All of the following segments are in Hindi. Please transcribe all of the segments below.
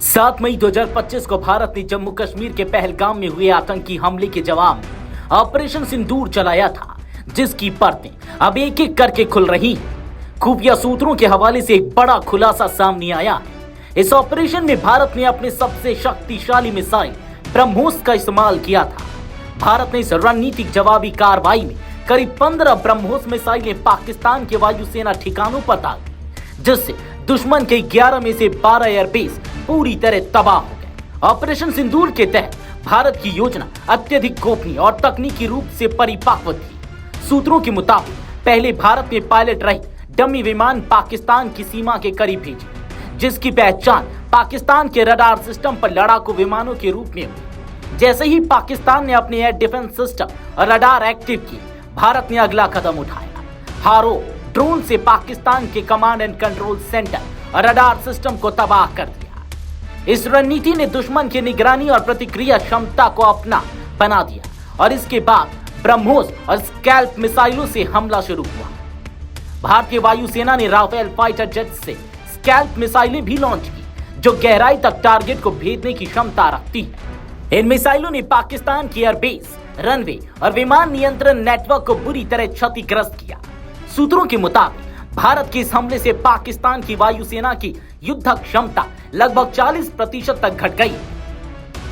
7 मई 2025 को भारत ने जम्मू कश्मीर के पहलगाम में हुए आतंकी हमले के जवाब में ऑपरेशन सिंदूर चलाया था, जिसकी परतें अब एक एक करके खुल रही हैं। खुफिया सूत्रों के हवाले से एक बड़ा खुलासा सामने आया है। इस ऑपरेशन में भारत ने अपने सबसे शक्तिशाली मिसाइल ब्रह्मोस का इस्तेमाल किया था। भारत ने इस रणनीतिक जवाबी कार्रवाई में करीब 15 ब्रह्मोस मिसाइलें पाकिस्तान के वायुसेना ठिकानों पर डाली, जिससे दुश्मन के 11 में से 12 एयरबेस पूरी तरह तबाह हो गए। ऑपरेशन सिंदूर के तहत भारत की योजना अत्यधिक गोपनीय और तकनीकी रूप से परिपक्व थी। सूत्रों के मुताबिक पहले भारत ने पायलट रहित डमी विमान पाकिस्तान की सीमा के करीब भेजे, जिसकी पहचान पाकिस्तान के रडार सिस्टम पर लड़ाकू विमानों के रूप में हुई। जैसे ही पाकिस्तान ने अपने एयर डिफेंस सिस्टम और रडार एक्टिव किए, भारत ने अगला कदम उठाया। हारो ड्रोन से पाकिस्तान के कमांड एंड कंट्रोल सेंटर और रडार सिस्टम को तबाह कर दिया। इस रणनीति ने दुश्मन की निगरानी और प्रतिक्रिया क्षमता को अपना बना दिया और इसके बाद ब्रह्मोस और स्कैल्प मिसाइलों से हमला शुरू हुआ। भारतीय वायुसेना ने राफेल फाइटर जेट से स्कैल्प मिसाइलें भी लॉन्च की, जो गहराई तक टारगेट को भेदने की क्षमता रखती है। इन मिसाइलों ने पाकिस्तान की एयरबेस, रनवे और विमान नियंत्रण नेटवर्क को बुरी तरह क्षतिग्रस्त किया। सूत्रों के मुताबिक भारत के इस हमले से पाकिस्तान की वायुसेना की युद्ध क्षमता लगभग 40% तक घट गई।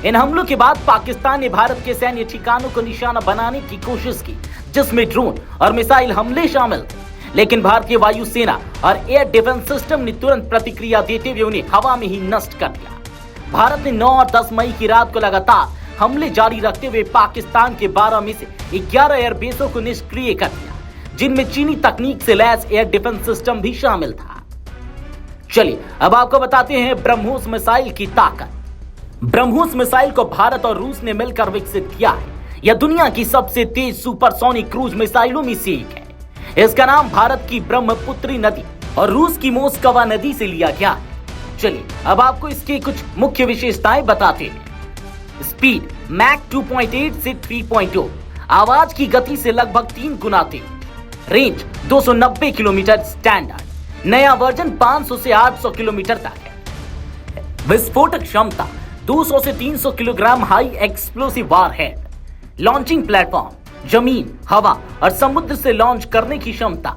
इन हमलों के बाद पाकिस्तान ने भारत के सैन्य ठिकानों को निशाना बनाने की कोशिश की, जिसमें ड्रोन और मिसाइल हमले शामिल थे, लेकिन भारतीय वायुसेना और एयर डिफेंस सिस्टम ने तुरंत प्रतिक्रिया देते हुए उन्हें हवा में ही नष्ट कर दिया। भारत ने 9 और 10 मई की रात को लगातार हमले जारी रखते हुए पाकिस्तान के 12 में से 11 एयरबेसों को निष्क्रिय कर दिया, जिनमें चीनी तकनीक से लैस एयर डिफेंस सिस्टम भी शामिल था। चलिए अब आपको बताते हैं ब्रह्मोस मिसाइल की ताकत। ब्रह्मोस मिसाइल को भारत और रूस ने मिलकर विकसित किया है। यह दुनिया की सबसे तेज सुपरसोनिक क्रूज मिसाइलों में से एक है। इसका नाम भारत की ब्रह्मपुत्री नदी और रूस की मोस्कवा नदी से लिया गया है। चलिए अब आपको इसकी कुछ मुख्य विशेषताएं बताते हैं। स्पीड मैक 2.8 से 3.2, आवाज की गति से लगभग 3 गुना तेज। Range 290 kilometre standard. नया वर्जन 500 से 800 किलोमीटर तक है। विस्फोटक क्षमता 200 से 300 kilogram high explosive warhead. Launching platform जमीन, हवा और समुद्र से लॉन्च करने की क्षमता।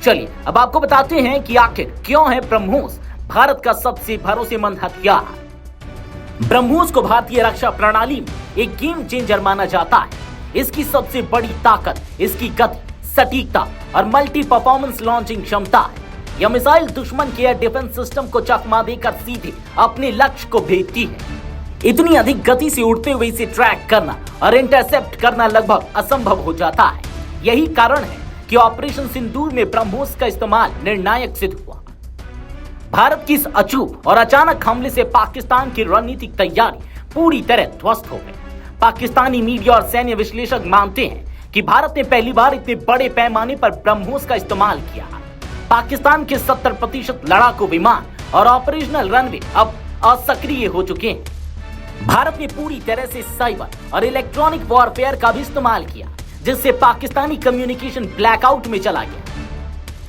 चलिए अब आपको बताते हैं कि आखिर क्यों है ब्रह्मोस भारत का सबसे भरोसेमंद हथियार। ब्रह्मोस को भारतीय रक्षा प्रणाली में एक गेम चेंजर माना जाता है। इसकी सबसे बड़ी ताकत इसकी गति, सटीकता और मल्टी परफॉर्मेंस लॉन्चिंग क्षमता है। यह मिसाइल दुश्मन के एयर डिफेंस सिस्टम को चकमा देकर सीधे अपने लक्ष्य को भेजती है। इतनी अधिक गति से उड़ते हुए इसे ट्रैक करना और इंटरसेप्ट करना लगभग असंभव हो जाता है। यही कारण है कि ऑपरेशन सिंदूर में ब्रह्मोस का इस्तेमाल निर्णायक सिद्ध हुआ। भारत की इस अचूक और अचानक हमले से पाकिस्तान की रणनीतिक तैयारी पूरी तरह ध्वस्त हो गई। पाकिस्तानी मीडिया और सैन्य विश्लेषक मानते हैं कि भारत ने पहली बार इतने बड़े पैमाने पर ब्रह्मोस का इस्तेमाल किया। पाकिस्तान के 70% लड़ाकू विमान और ऑपरेशनल रनवे अब असक्रिय हो चुके हैं। भारत ने पूरी तरह से साइबर और इलेक्ट्रॉनिक वॉरफेयर का भी इस्तेमाल किया, जिससे पाकिस्तानी कम्युनिकेशन ब्लैकआउट में चला गया।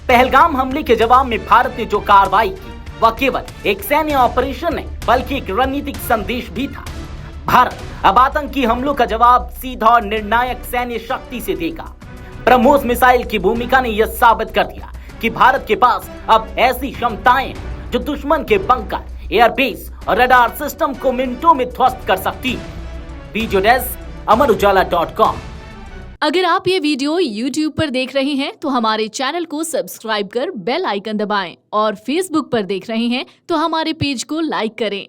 पहलगाम हमले के जवाब में भारत ने जो कार्रवाई की, वह केवल एक सैन्य ऑपरेशन नहीं बल्कि एक रणनीतिक संदेश भी था। भारत अब आतंकी हमलों का जवाब सीधा और निर्णायक सैन्य शक्ति से देगा। ब्रह्मोस मिसाइल की भूमिका ने यह साबित कर दिया कि भारत के पास अब ऐसी क्षमताएं हैं जो दुश्मन के बंकर, एयरबेस और रडार सिस्टम को मिनटों में ध्वस्त कर सकती है। वीडियो डेस्क अमरउजाला.com। अगर आप ये वीडियो YouTube पर देख रहे हैं तो हमारे चैनल को सब्सक्राइब कर बेल आइकन दबाएं और Facebook पर देख रहे हैं तो हमारे पेज को लाइक करें।